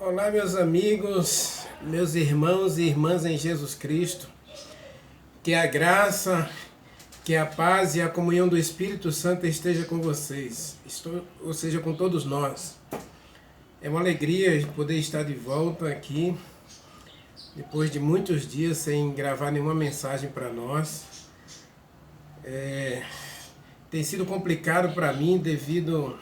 Olá, meus amigos, meus irmãos e irmãs em Jesus Cristo. Que a graça, que a paz e a comunhão do Espírito Santo esteja com vocês, ou seja, com todos nós. É uma alegria poder estar de volta aqui, depois de muitos dias sem gravar nenhuma mensagem para nós. Tem sido complicado para mim devido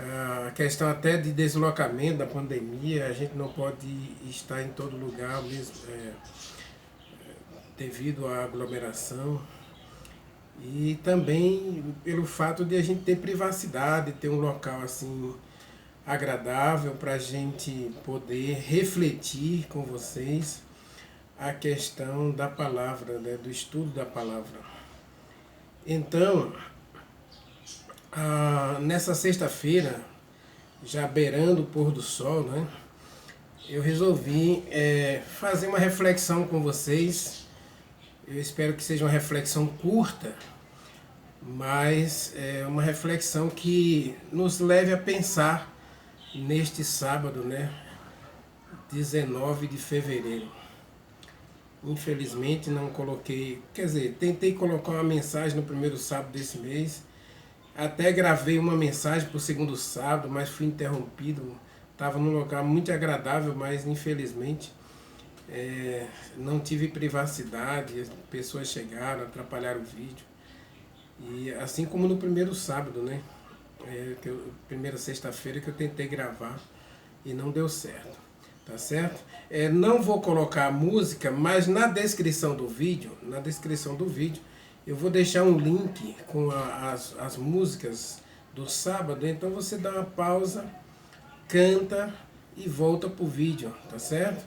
a questão até de deslocamento da pandemia. A gente não pode estar em todo lugar mesmo, devido à aglomeração, e também pelo fato de a gente ter privacidade, ter um local assim agradável para a gente poder refletir com vocês a questão da palavra, né, do estudo da palavra. Então, nessa sexta-feira, já beirando o pôr do sol, né, eu resolvi fazer uma reflexão com vocês. Eu espero que seja uma reflexão curta, mas é uma reflexão que nos leve a pensar neste sábado, né, 19 de fevereiro. Infelizmente não coloquei, quer dizer, tentei colocar uma mensagem no primeiro sábado desse mês, até gravei uma mensagem para o segundo sábado, mas fui interrompido. Estava num lugar muito agradável, mas infelizmente não tive privacidade, as pessoas chegaram, atrapalharam o vídeo. E assim como no primeiro sábado, né? Primeira sexta-feira que eu tentei gravar e não deu certo, tá certo? Não vou colocar a música, mas na descrição do vídeo, eu vou deixar um link com as músicas do sábado. Então você dá uma pausa, canta e volta pro vídeo, tá certo?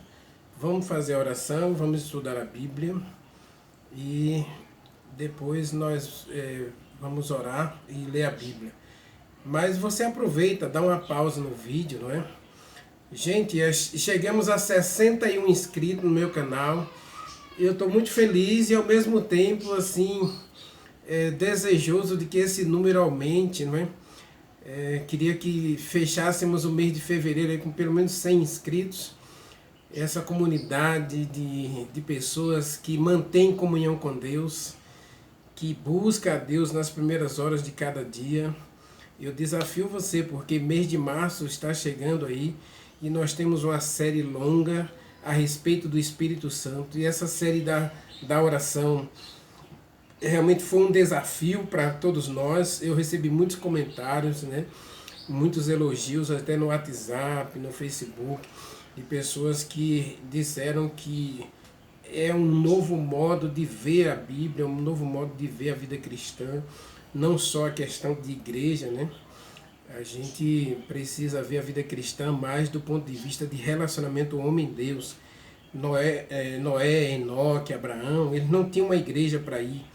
Vamos fazer a oração, vamos estudar a Bíblia e depois nós vamos orar e ler a Bíblia. Mas você aproveita, dá uma pausa no vídeo, não é? Gente, chegamos a 61 inscritos no meu canal. Eu estou muito feliz e ao mesmo tempo assim desejoso de que esse número aumente, não é? Queria que fechássemos o mês de fevereiro aí com pelo menos 100 inscritos. Essa comunidade de pessoas que mantém comunhão com Deus, que busca a Deus nas primeiras horas de cada dia. Eu desafio você, porque mês de março está chegando aí e nós temos uma série longa a respeito do Espírito Santo. E essa série da oração realmente foi um desafio para todos nós. Eu recebi muitos comentários, né? Muitos elogios até no WhatsApp, no Facebook, de pessoas que disseram que é um novo modo de ver a Bíblia, um novo modo de ver a vida cristã, não só a questão de igreja, né? A gente precisa ver a vida cristã mais do ponto de vista de relacionamento homem-Deus. Noé, Enoque, Abraão, eles não tinham uma igreja para ir,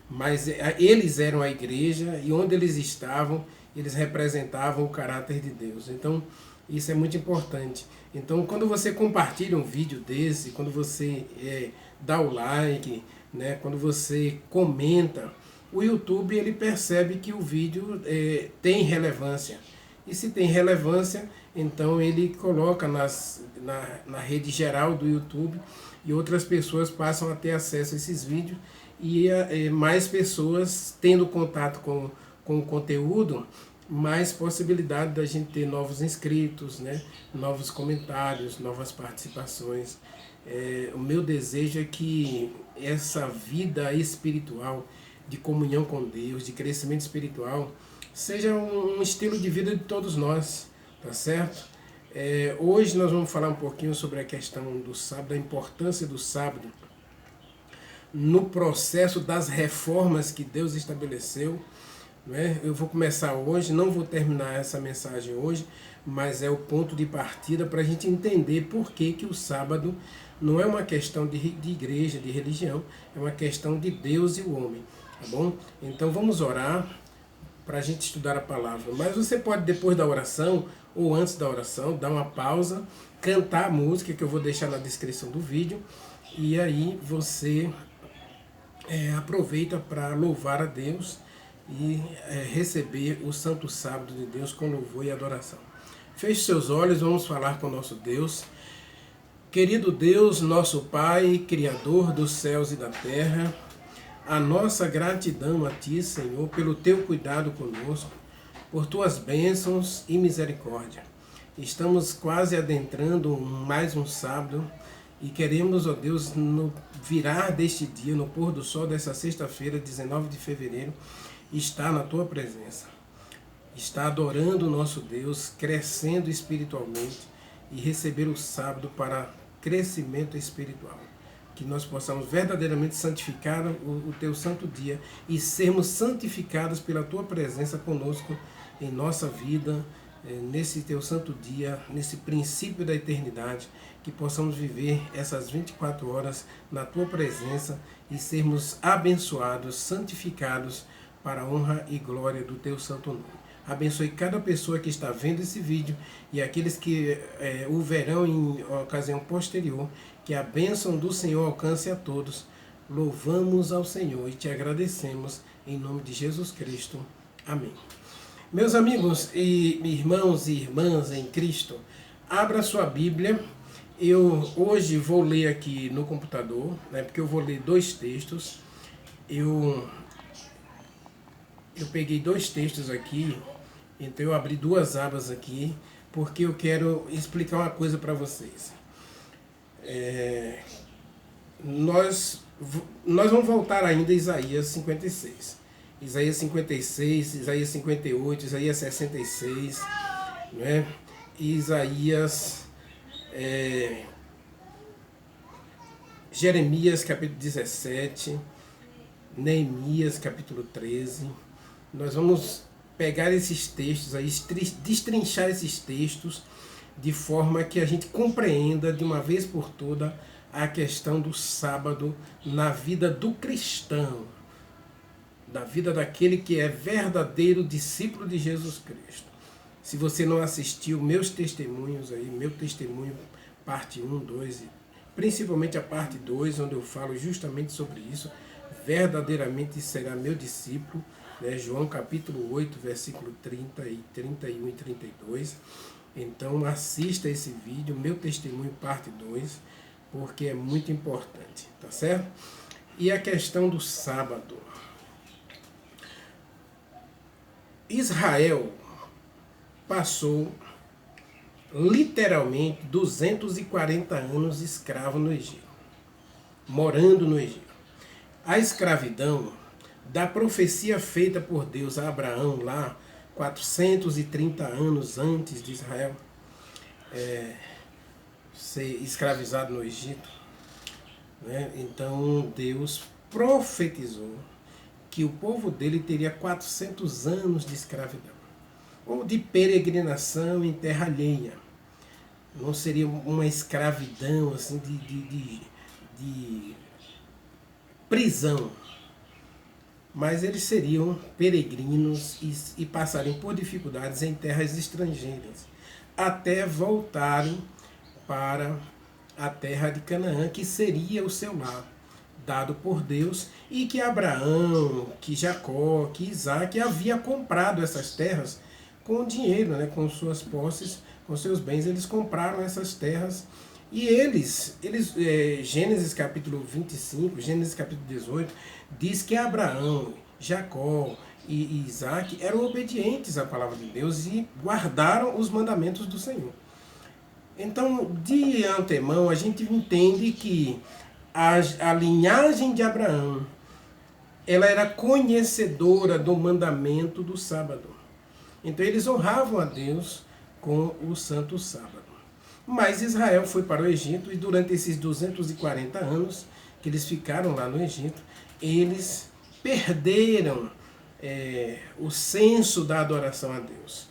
mas eles eram a igreja e onde eles estavam, eles representavam o caráter de Deus. Então, isso é muito importante. Então, quando você compartilha um vídeo desse, quando você dá o like, né, quando você comenta, o YouTube ele percebe que o vídeo tem relevância. E se tem relevância, então ele coloca na rede geral do YouTube e outras pessoas passam a ter acesso a esses vídeos e mais pessoas tendo contato com o conteúdo, mais possibilidade da gente ter novos inscritos, né? Novos comentários, novas participações. O meu desejo é que essa vida espiritual, de comunhão com Deus, de crescimento espiritual, seja um estilo de vida de todos nós, tá certo? Hoje nós vamos falar um pouquinho sobre a questão do sábado, da importância do sábado no processo das reformas que Deus estabeleceu. Eu vou começar hoje, não vou terminar essa mensagem hoje, mas é o ponto de partida para a gente entender por que o sábado não é uma questão de igreja, de religião, é uma questão de Deus e o homem, tá bom? Então vamos orar para a gente estudar a palavra. Mas você pode, depois da oração ou antes da oração, dar uma pausa, cantar a música que eu vou deixar na descrição do vídeo, e aí você aproveita para louvar a Deus e receber o Santo Sábado de Deus com louvor e adoração. Feche seus olhos, vamos falar com o nosso Deus. Querido Deus, nosso Pai, Criador dos céus e da terra, a nossa gratidão a Ti, Senhor, pelo Teu cuidado conosco, por Tuas bênçãos e misericórdia. Estamos quase adentrando mais um sábado e queremos, ó Deus, no virar deste dia, no pôr do sol dessa sexta-feira, 19 de fevereiro, estar na Tua presença. Estar adorando o nosso Deus, crescendo espiritualmente e receber o sábado para crescimento espiritual. Que nós possamos verdadeiramente santificar o Teu santo dia e sermos santificados pela Tua presença conosco em nossa vida, nesse Teu santo dia, nesse princípio da eternidade, que possamos viver essas 24 horas na Tua presença e sermos abençoados, santificados para a honra e glória do Teu santo nome. Abençoe cada pessoa que está vendo esse vídeo e aqueles que o verão em ocasião posterior, que a bênção do Senhor alcance a todos. Louvamos ao Senhor e Te agradecemos em nome de Jesus Cristo. Amém. Meus amigos e irmãos e irmãs em Cristo, abra sua Bíblia. Eu hoje vou ler aqui no computador, porque eu vou ler dois textos. Eu peguei dois textos aqui, então eu abri duas abas aqui, porque eu quero explicar uma coisa para vocês. Nós vamos voltar ainda a Isaías 56. Isaías 56, Isaías 58, Isaías 66, né? Isaías, Jeremias capítulo 17, Neemias capítulo 13. Nós vamos pegar esses textos aí, destrinchar esses textos de forma que a gente compreenda de uma vez por toda a questão do sábado na vida do cristão, na vida daquele que é verdadeiro discípulo de Jesus Cristo. Se você não assistiu meus testemunhos aí, meu testemunho parte 1, 2, principalmente a parte 2, onde eu falo justamente sobre isso, verdadeiramente será meu discípulo, João capítulo 8, versículo 30 e 31 e 32. Então assista esse vídeo, meu testemunho parte 2, porque é muito importante, tá certo? E a questão do sábado. Israel passou literalmente 240 anos escravo no Egito, morando no Egito. A escravidão da profecia feita por Deus a Abraão lá, 430 anos antes de Israel ser escravizado no Egito, né? Então Deus profetizou que o povo dele teria 400 anos de escravidão, ou de peregrinação em terra alheia. Não seria uma escravidão assim de prisão, mas eles seriam peregrinos e passarem por dificuldades em terras estrangeiras, até voltarem para a terra de Canaã, que seria o seu lar, dado por Deus, e que Abraão, que Jacó, que Isaac havia comprado essas terras com dinheiro, com suas posses, com seus bens. Eles compraram essas terras e Gênesis capítulo 25, Gênesis capítulo 18, diz que Abraão, Jacó e Isaac eram obedientes à palavra de Deus e guardaram os mandamentos do Senhor. Então, de antemão, a gente entende que a linhagem de Abraão, ela era conhecedora do mandamento do sábado. Então, eles honravam a Deus com o santo sábado. Mas Israel foi para o Egito e durante esses 240 anos que eles ficaram lá no Egito, eles perderam o senso da adoração a Deus.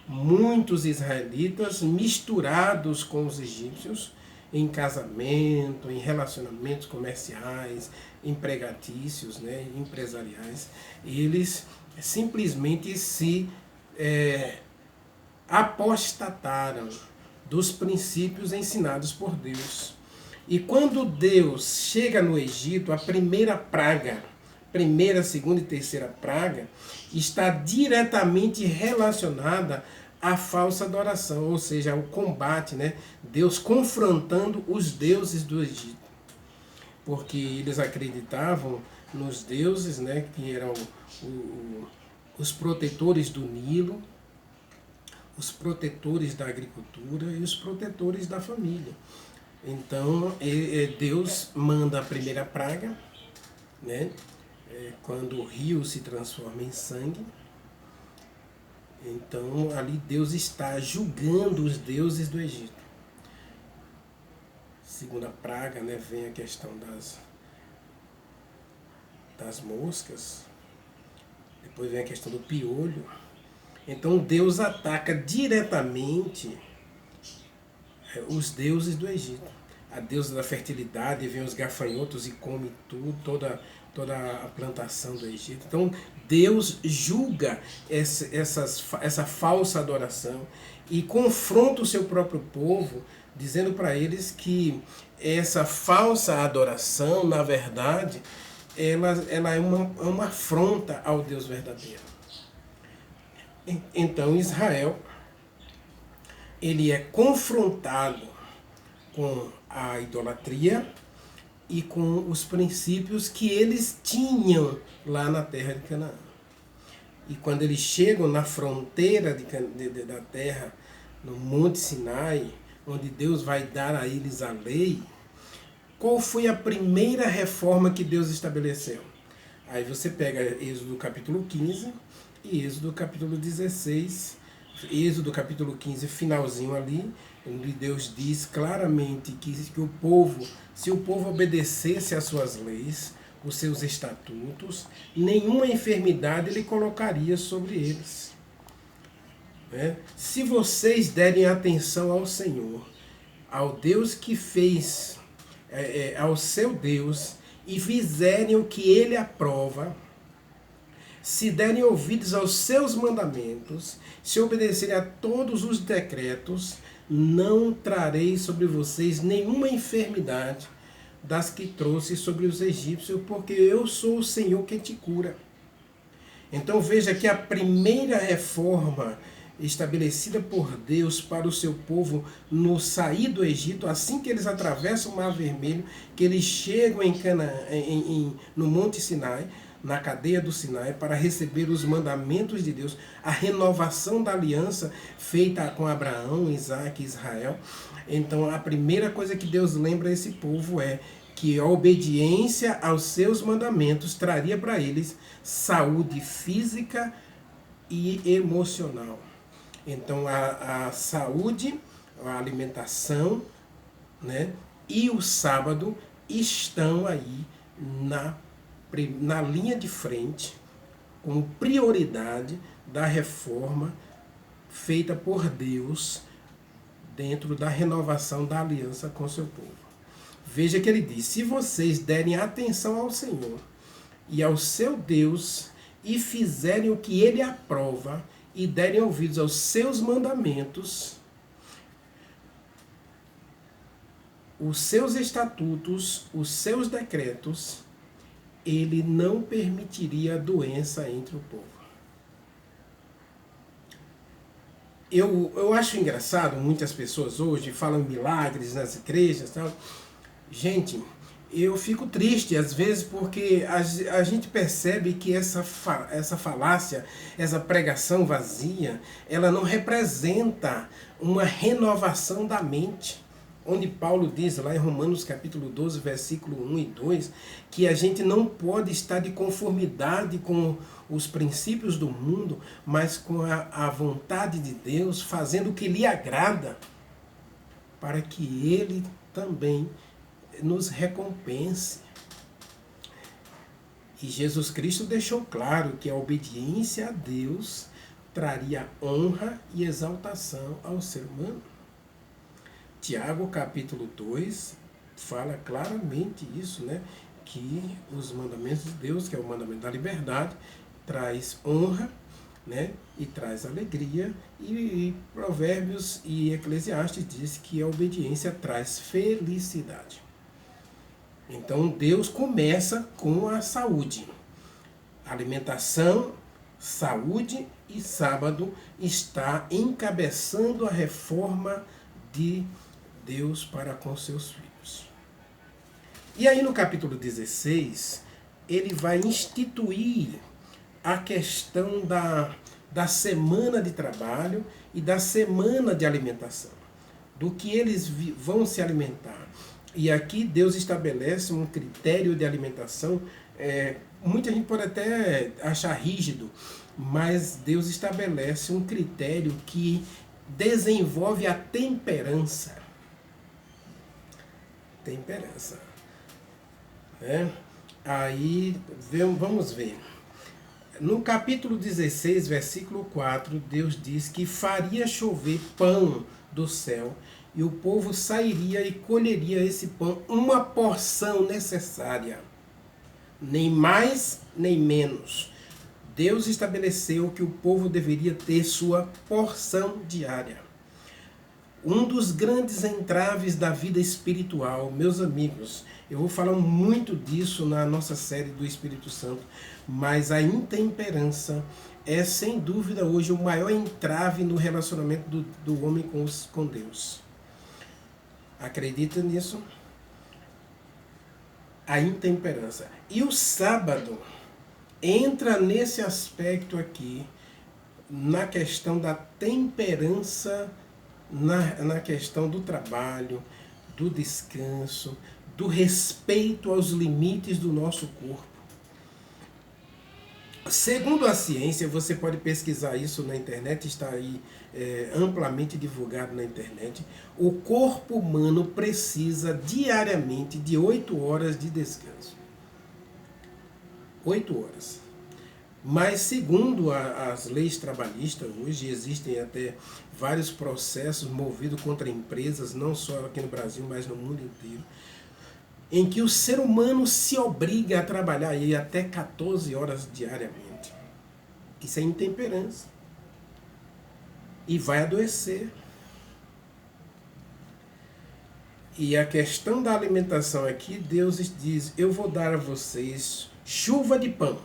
Muitos israelitas misturados com os egípcios em casamento, em relacionamentos comerciais, empregatícios, empresariais, eles simplesmente se apostataram dos princípios ensinados por Deus. E quando Deus chega no Egito, a primeira praga, primeira, segunda e terceira praga, está diretamente relacionada a falsa adoração, ou seja, o combate, né? Deus confrontando os deuses do Egito, porque eles acreditavam nos deuses, né? Que eram os protetores do Nilo, os protetores da agricultura e os protetores da família. Então, Deus manda a primeira praga, né? Quando o rio se transforma em sangue. Então, ali Deus está julgando os deuses do Egito. Segunda praga, né, vem a questão das moscas. Depois vem a questão do piolho. Então, Deus ataca diretamente os deuses do Egito. A deusa da fertilidade, vem os gafanhotos e come tudo, toda a plantação do Egito. Então, Deus julga essa falsa adoração e confronta o seu próprio povo, dizendo para eles que essa falsa adoração, na verdade, ela é uma afronta ao Deus verdadeiro. Então, Israel, ele é confrontado com a idolatria e com os princípios que eles tinham lá na terra de Canaã. E quando eles chegam na fronteira da terra, no Monte Sinai, onde Deus vai dar a eles a lei, qual foi a primeira reforma que Deus estabeleceu? Aí você pega Êxodo capítulo 15 e Êxodo capítulo 16, Êxodo capítulo 15, finalzinho ali, onde Deus diz claramente que o povo, se o povo obedecesse às suas leis, os seus estatutos, nenhuma enfermidade ele colocaria sobre eles. Se vocês derem atenção ao Senhor, ao Deus que fez, ao seu Deus, e fizerem o que ele aprova, se derem ouvidos aos seus mandamentos, se obedecerem a todos os decretos, não trarei sobre vocês nenhuma enfermidade das que trouxe sobre os egípcios, porque eu sou o Senhor que te cura. Então veja que a primeira reforma estabelecida por Deus para o seu povo no sair do Egito, assim que eles atravessam o Mar Vermelho, que eles chegam no Monte Sinai, na cadeia do Sinai, para receber os mandamentos de Deus, a renovação da aliança feita com Abraão, Isaac e Israel. Então a primeira coisa que Deus lembra a esse povo é que a obediência aos seus mandamentos traria para eles saúde física e emocional. Então a saúde, a alimentação, né, e o sábado estão aí na linha de frente, como prioridade da reforma feita por Deus dentro da renovação da aliança com seu povo. Veja que ele diz: se vocês derem atenção ao Senhor e ao seu Deus e fizerem o que ele aprova e derem ouvidos aos seus mandamentos, os seus estatutos, os seus decretos, ele não permitiria a doença entre o povo. Eu acho engraçado, muitas pessoas hoje falam milagres nas igrejas, tal. Gente, eu fico triste às vezes porque a gente percebe que essa falácia, essa pregação vazia, ela não representa uma renovação da mente. Onde Paulo diz lá em Romanos capítulo 12, versículo 1 e 2, que a gente não pode estar de conformidade com os princípios do mundo, mas com a vontade de Deus, fazendo o que lhe agrada, para que ele também nos recompense. E Jesus Cristo deixou claro que a obediência a Deus traria honra e exaltação ao ser humano. Tiago capítulo 2 fala claramente isso, né? Que os mandamentos de Deus, que é o mandamento da liberdade, traz honra, né? E traz alegria. E Provérbios e Eclesiastes diz que a obediência traz felicidade. Então Deus começa com a saúde, alimentação, saúde e sábado está encabeçando a reforma de Deus para com seus filhos. E aí no capítulo 16, ele vai instituir a questão da semana de trabalho e da semana de alimentação, do que eles vão se alimentar. E aqui Deus estabelece um critério de alimentação, muita gente pode até achar rígido, mas Deus estabelece um critério que desenvolve a temperança. Temperança. Aí, vamos ver. No capítulo 16, versículo 4, Deus diz que faria chover pão do céu e o povo sairia e colheria esse pão, uma porção necessária, nem mais nem menos. Deus estabeleceu que o povo deveria ter sua porção diária. Um dos grandes entraves da vida espiritual, meus amigos, eu vou falar muito disso na nossa série do Espírito Santo, mas a intemperança é sem dúvida hoje o maior entrave no relacionamento do homem com Deus. Acredita nisso? A intemperança. E o sábado entra nesse aspecto aqui, na questão da temperança, na questão do trabalho, do descanso, do respeito aos limites do nosso corpo. Segundo a ciência, você pode pesquisar isso na internet, está aí amplamente divulgado na internet, o corpo humano precisa diariamente de 8 horas de descanso. 8 horas. Mas segundo as leis trabalhistas, hoje existem até vários processos movidos contra empresas, não só aqui no Brasil, mas no mundo inteiro, em que o ser humano se obriga a trabalhar aí até 14 horas diariamente. Isso é intemperança. E vai adoecer. E a questão da alimentação aqui, Deus diz, eu vou dar a vocês chuva de pão,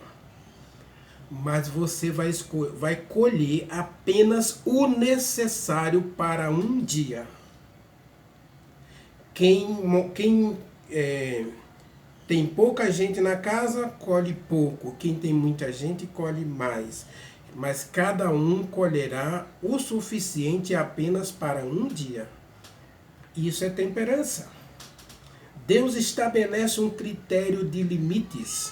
mas você vai colher apenas o necessário para um dia. Quem tem pouca gente na casa, colhe pouco. Quem tem muita gente, colhe mais. Mas cada um colherá o suficiente apenas para um dia. Isso é temperança. Deus estabelece um critério de limites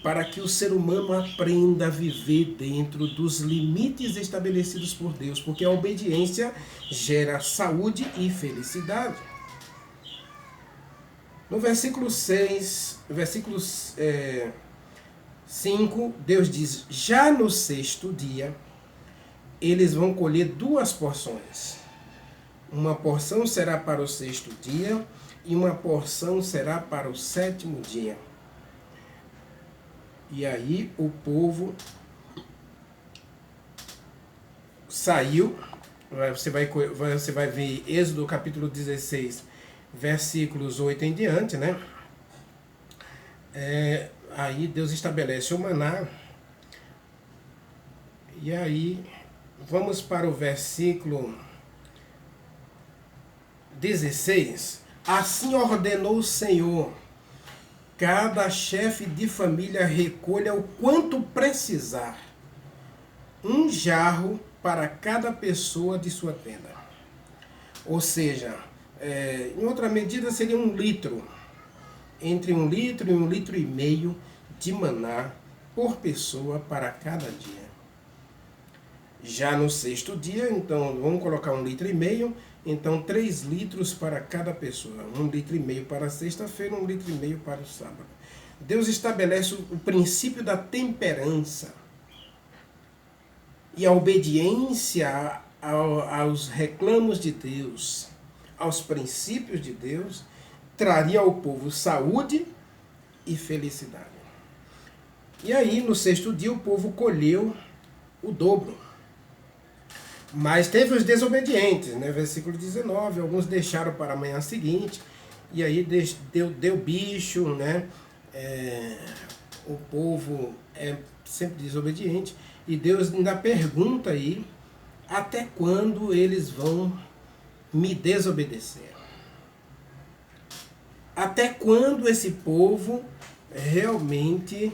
para que o ser humano aprenda a viver dentro dos limites estabelecidos por Deus, porque a obediência gera saúde e felicidade. No versículo 6, versículo 5, Deus diz, já no sexto dia, eles vão colher 2 porções. Uma porção será para o sexto dia e uma porção será para o 7º dia. E aí o povo saiu, você vai ver Êxodo capítulo 16, versículos 8 em diante, né? Aí Deus estabelece o maná. E aí vamos para o versículo 16. Assim ordenou o Senhor: cada chefe de família recolha o quanto precisar, 1 jarro para cada pessoa de sua tenda. Ou seja, em outra medida seria 1 litro, entre 1 litro e 1,5 litros de maná por pessoa para cada dia. Já no sexto dia, então, vamos colocar 1,5 litros, então 3 litros para cada pessoa, 1,5 litros para sexta-feira, 1,5 litros para o sábado. Deus estabelece o princípio da temperança e a obediência aos reclamos de Deus, aos princípios de Deus, traria ao povo saúde e felicidade. E aí, no sexto dia, o povo colheu o dobro. Mas teve os desobedientes, né? Versículo 19, alguns deixaram para a manhã seguinte, e aí deu bicho, né? O povo sempre desobediente. E Deus ainda pergunta aí, até quando eles vão me desobedecer? Até quando esse povo realmente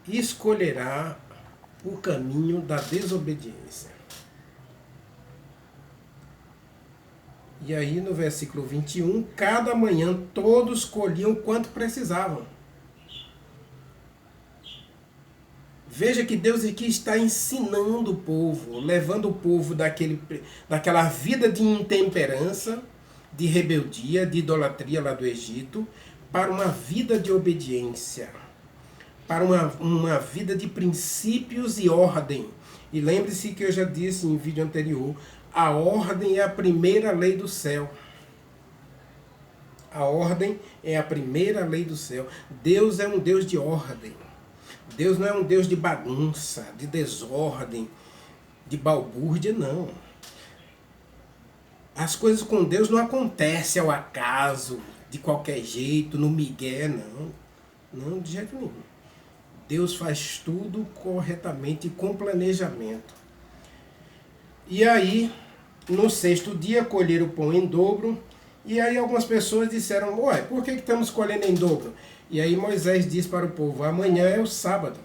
escolherá o caminho da desobediência? E aí no versículo 21, cada manhã todos colhiam quanto precisavam. Veja que Deus aqui está ensinando o povo, levando o povo daquela vida de intemperança, de rebeldia, de idolatria lá do Egito, para uma vida de obediência, para uma vida de princípios e ordem. E lembre-se que eu já disse em vídeo anterior, a ordem é a primeira lei do céu. A ordem é a primeira lei do céu. Deus é um Deus de ordem. Deus não é um Deus de bagunça, de desordem, de balbúrdia, não. As coisas com Deus não acontecem ao acaso, de qualquer jeito, no migué, não. Não, de jeito nenhum. Deus faz tudo corretamente e com planejamento. E aí, no sexto dia, colheram o pão em dobro. E aí algumas pessoas disseram, ué, por que estamos colhendo em dobro? E aí Moisés diz para o povo, amanhã é o sábado,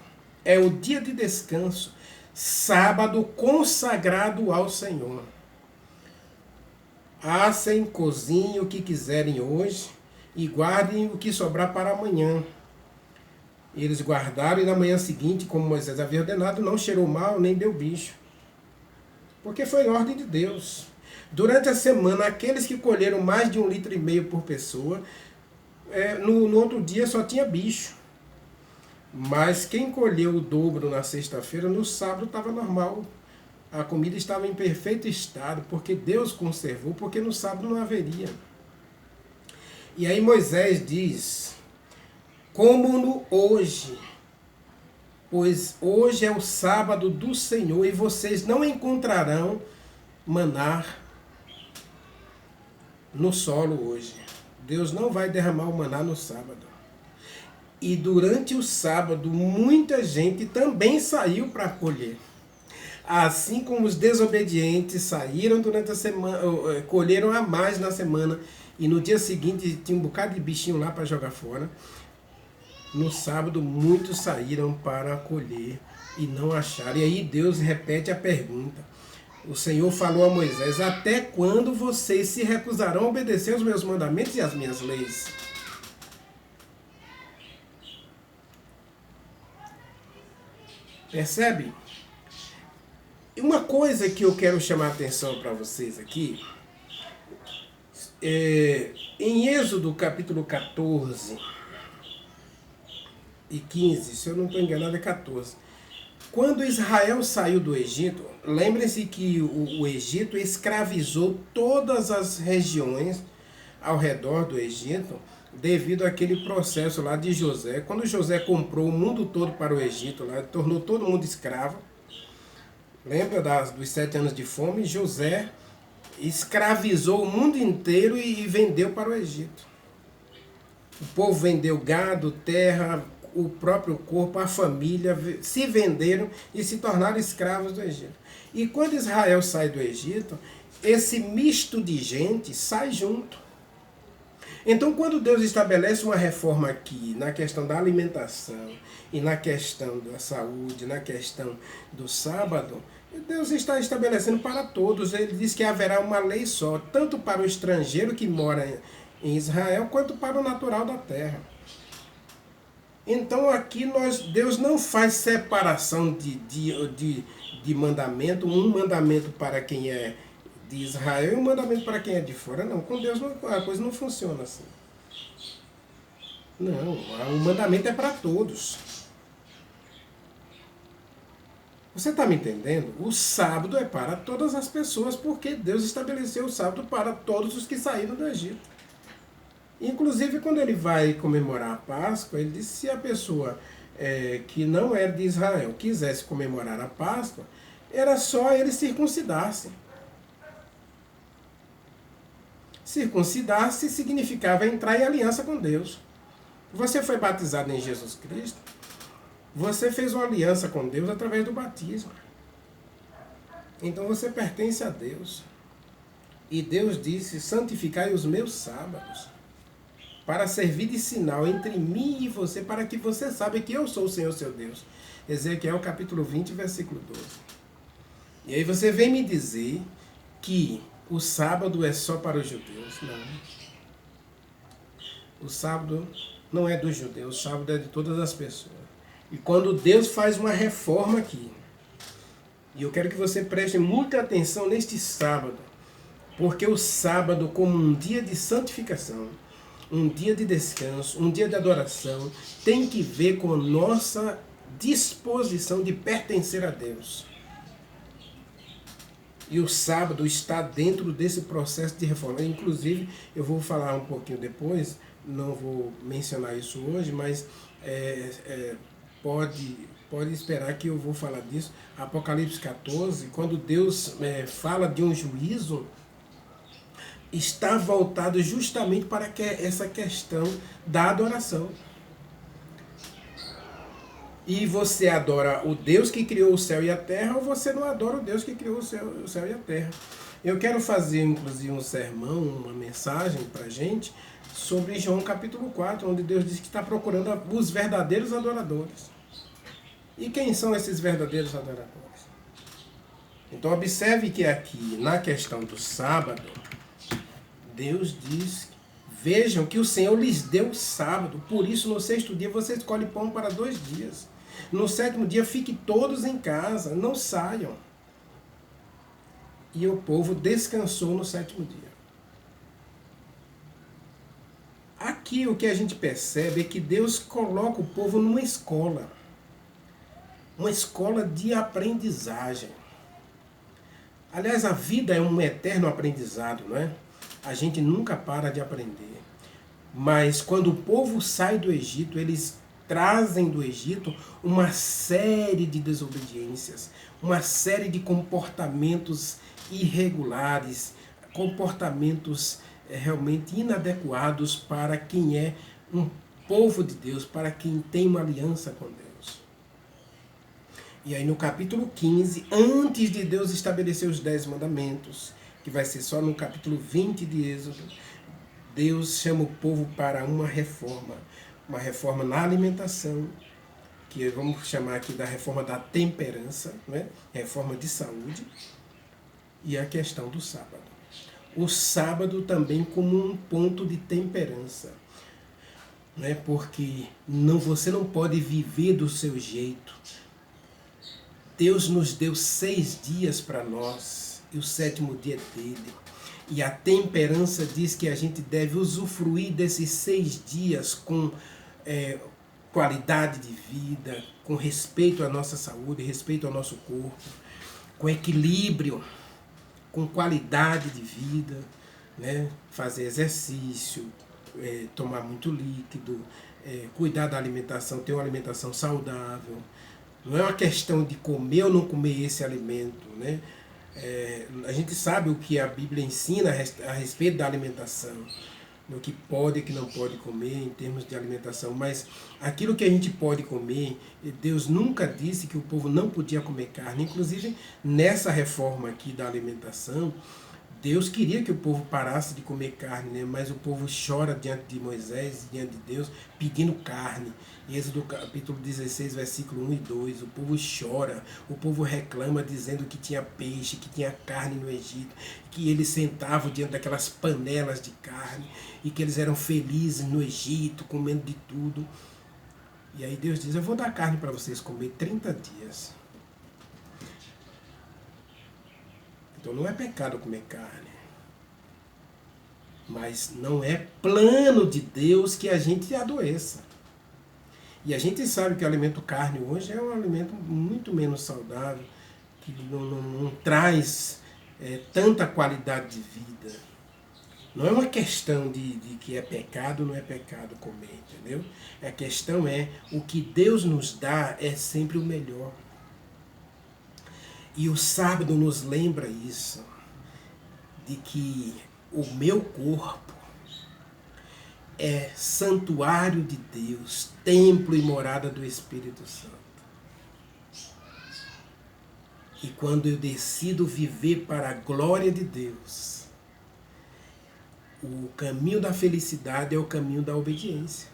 é o dia de descanso, sábado consagrado ao Senhor. Assem, cozinhem o que quiserem hoje e guardem o que sobrar para amanhã. Eles guardaram e na manhã seguinte, como Moisés havia ordenado, não cheirou mal nem deu bicho. Porque foi ordem de Deus. Durante a semana, aqueles que colheram mais de 1,5 litro por pessoa, no outro dia só tinha bicho. Mas quem colheu o dobro na sexta-feira, no sábado estava normal. A comida estava em perfeito estado, porque Deus conservou, porque no sábado não haveria. E aí Moisés diz, como-no hoje, pois hoje é o sábado do Senhor e vocês não encontrarão maná no solo hoje. Deus não vai derramar o maná no sábado. E durante o sábado, muita gente também saiu para colher. Assim como os desobedientes saíram durante a semana, colheram a mais na semana, e no dia seguinte tinha um bocado de bichinho lá para jogar fora. No sábado, muitos saíram para colher e não acharam. E aí Deus repete a pergunta. O Senhor falou a Moisés, até quando vocês se recusarão a obedecer aos meus mandamentos e às minhas leis? Percebe? Uma coisa que eu quero chamar a atenção para vocês aqui, em Êxodo capítulo 14 e 15, se eu não estou enganado é 14, quando Israel saiu do Egito, lembrem-se que o Egito escravizou todas as regiões ao redor do Egito, devido àquele processo lá de José. Quando José comprou o mundo todo para o Egito, lá, tornou todo mundo escravo. Lembra dos 7 anos de fome? José escravizou o mundo inteiro e vendeu para o Egito. O povo vendeu gado, terra, o próprio corpo, a família, se venderam e se tornaram escravos do Egito. E quando Israel sai do Egito, esse misto de gente sai junto. Então, quando Deus estabelece uma reforma aqui, na questão da alimentação, e na questão da saúde, na questão do sábado, Deus está estabelecendo para todos. Ele diz que haverá uma lei só, tanto para o estrangeiro que mora em Israel, quanto para o natural da terra. Então aqui Deus não faz separação de mandamento, um mandamento para quem é de Israel e um mandamento para quem é de fora. Não, com Deus a coisa não funciona assim. Não, o mandamento é para todos. Você está me entendendo? O sábado é para todas as pessoas, porque Deus estabeleceu o sábado para todos os que saíram do Egito. Inclusive, quando ele vai comemorar a Páscoa, ele disse que se a pessoa que não era de Israel quisesse comemorar a Páscoa, era só ele circuncidar-se. Circuncidar-se significava entrar em aliança com Deus. Você foi batizado em Jesus Cristo, Você fez uma aliança com Deus através do batismo. Então você pertence a Deus. E Deus disse: santificai os meus sábados, para servir de sinal entre mim e você, para que você saiba que eu sou o Senhor seu Deus. Ezequiel capítulo 20, versículo 12. E aí você vem me dizer que o sábado é só para os judeus. Não. O sábado não é dos judeus, o sábado é de todas as pessoas. E quando Deus faz uma reforma aqui, e eu quero que você preste muita atenção neste sábado, porque o sábado, como um dia de santificação, um dia de descanso, um dia de adoração, tem que ver com a nossa disposição de pertencer a Deus. E o sábado está dentro desse processo de reforma. Inclusive, eu vou falar um pouquinho depois, não vou mencionar isso hoje, mas pode esperar que eu vou falar disso. Apocalipse 14, quando Deus fala de um juízo, está voltado justamente para essa questão da adoração. E você adora o Deus que criou o céu e a terra, ou você não adora o Deus que criou o céu e a terra. Eu quero fazer, inclusive, um sermão, uma mensagem para a gente, sobre João capítulo 4, onde Deus diz que está procurando os verdadeiros adoradores. E quem são esses verdadeiros adoradores? Então observe que aqui, na questão do sábado, Deus diz: vejam que o Senhor lhes deu o sábado, por isso no sexto dia você escolhe pão para 2 dias. No 7º dia fiquem todos em casa, não saiam. E o povo descansou no 7º dia. Aqui o que a gente percebe é que Deus coloca o povo numa escola. Uma escola de aprendizagem. Aliás, a vida é um eterno aprendizado, não é? A gente nunca para de aprender. Mas quando o povo sai do Egito, eles trazem do Egito uma série de desobediências, uma série de comportamentos irregulares, comportamentos realmente inadequados para quem é um povo de Deus, para quem tem uma aliança com Deus. E aí no capítulo 15, antes de Deus estabelecer os 10 mandamentos, que vai ser só no capítulo 20 de Êxodo, Deus chama o povo para uma reforma na alimentação, que vamos chamar aqui da reforma da temperança, né? Reforma de saúde, e a questão do sábado. O sábado também como um ponto de temperança, né? Porque você não pode viver do seu jeito. Deus nos deu 6 dias para nós, e o 7º dia é dele. E a temperança diz que a gente deve usufruir desses 6 dias com qualidade de vida, com respeito à nossa saúde, respeito ao nosso corpo, com equilíbrio, com qualidade de vida, né? Fazer exercício, tomar muito líquido, cuidar da alimentação, ter uma alimentação saudável. Não é uma questão de comer ou não comer esse alimento, né? A gente sabe o que a Bíblia ensina a respeito da alimentação, no que pode e que não pode comer em termos de alimentação, mas aquilo que a gente pode comer, Deus nunca disse que o povo não podia comer carne. Inclusive nessa reforma aqui da alimentação, Deus queria que o povo parasse de comer carne, né? Mas o povo chora diante de Moisés, diante de Deus, pedindo carne. Êxodo capítulo 16, versículo 1 e 2, o povo chora, o povo reclama dizendo que tinha peixe, que tinha carne no Egito, que eles sentavam diante daquelas panelas de carne, e que eles eram felizes no Egito, comendo de tudo. E aí Deus diz: eu vou dar carne para vocês comer 30 dias. Então não é pecado comer carne. Mas não é plano de Deus que a gente adoeça. E a gente sabe que o alimento carne hoje é um alimento muito menos saudável, que não traz tanta qualidade de vida. Não é uma questão de que é pecado ou não é pecado comer, entendeu? A questão é, o que Deus nos dá é sempre o melhor. E o sábado nos lembra isso, de que o meu corpo é santuário de Deus, templo e morada do Espírito Santo. E quando eu decido viver para a glória de Deus, o caminho da felicidade é o caminho da obediência.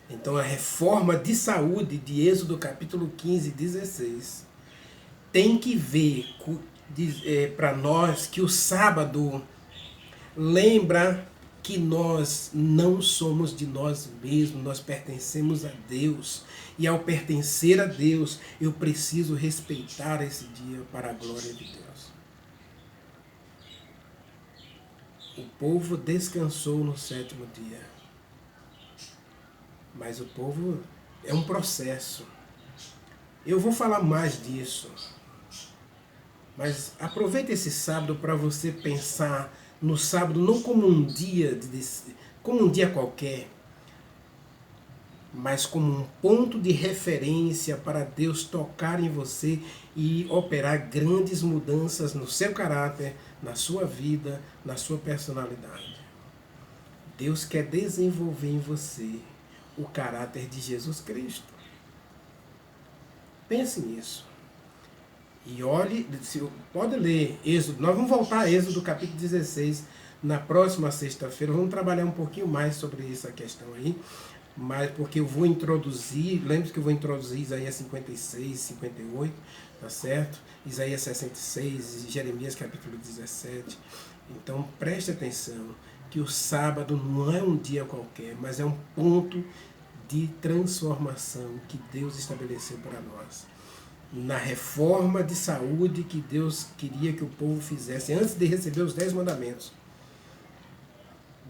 Então a reforma de saúde de Êxodo capítulo 15, 16, tem que ver para nós que o sábado lembra que nós não somos de nós mesmos, nós pertencemos a Deus. E ao pertencer a Deus, eu preciso respeitar esse dia para a glória de Deus. O povo descansou no 7º dia. Mas o povo é um processo. Eu vou falar mais disso. Mas aproveite esse sábado para você pensar no sábado não como um dia qualquer, mas como um ponto de referência para Deus tocar em você e operar grandes mudanças no seu caráter, na sua vida, na sua personalidade. Deus quer desenvolver em você o caráter de Jesus Cristo. Pense nisso. E olhe, pode ler Êxodo, nós vamos voltar a Êxodo capítulo 16 na próxima sexta-feira, vamos trabalhar um pouquinho mais sobre essa questão aí, mas porque eu vou introduzir, lembre-se que eu vou introduzir Isaías 56, 58, tá certo? Isaías 66, Jeremias capítulo 17, então preste atenção que o sábado não é um dia qualquer, mas é um ponto de transformação que Deus estabeleceu para nós. Na reforma de saúde que Deus queria que o povo fizesse antes de receber os 10 mandamentos.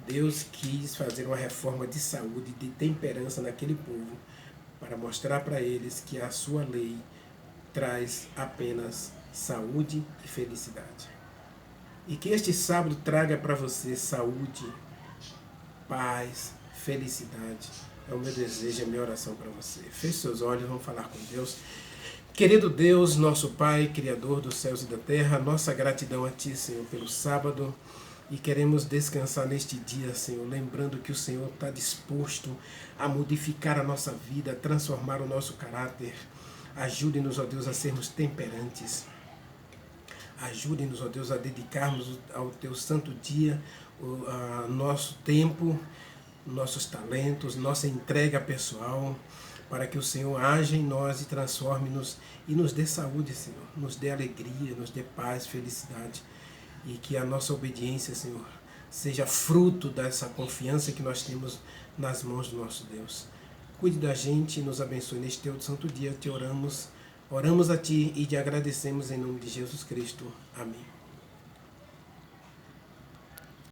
Deus quis fazer uma reforma de saúde, de temperança naquele povo, para mostrar para eles que a sua lei traz apenas saúde e felicidade. E que este sábado traga para você saúde, paz, felicidade. É o meu desejo, é a minha oração para você. Feche seus olhos, vamos falar com Deus. Querido Deus, nosso Pai, Criador dos céus e da terra, nossa gratidão a Ti, Senhor, pelo sábado, e queremos descansar neste dia, Senhor, lembrando que o Senhor está disposto a modificar a nossa vida, a transformar o nosso caráter. Ajude-nos, ó Deus, a sermos temperantes. Ajude-nos, ó Deus, a dedicarmos ao Teu santo dia nosso tempo, nossos talentos, nossa entrega pessoal, para que o Senhor haja em nós e transforme-nos e nos dê saúde, Senhor, nos dê alegria, nos dê paz, felicidade, e que a nossa obediência, Senhor, seja fruto dessa confiança que nós temos nas mãos do nosso Deus. Cuide da gente e nos abençoe neste Teu santo dia, te oramos a Ti e te agradecemos em nome de Jesus Cristo. Amém.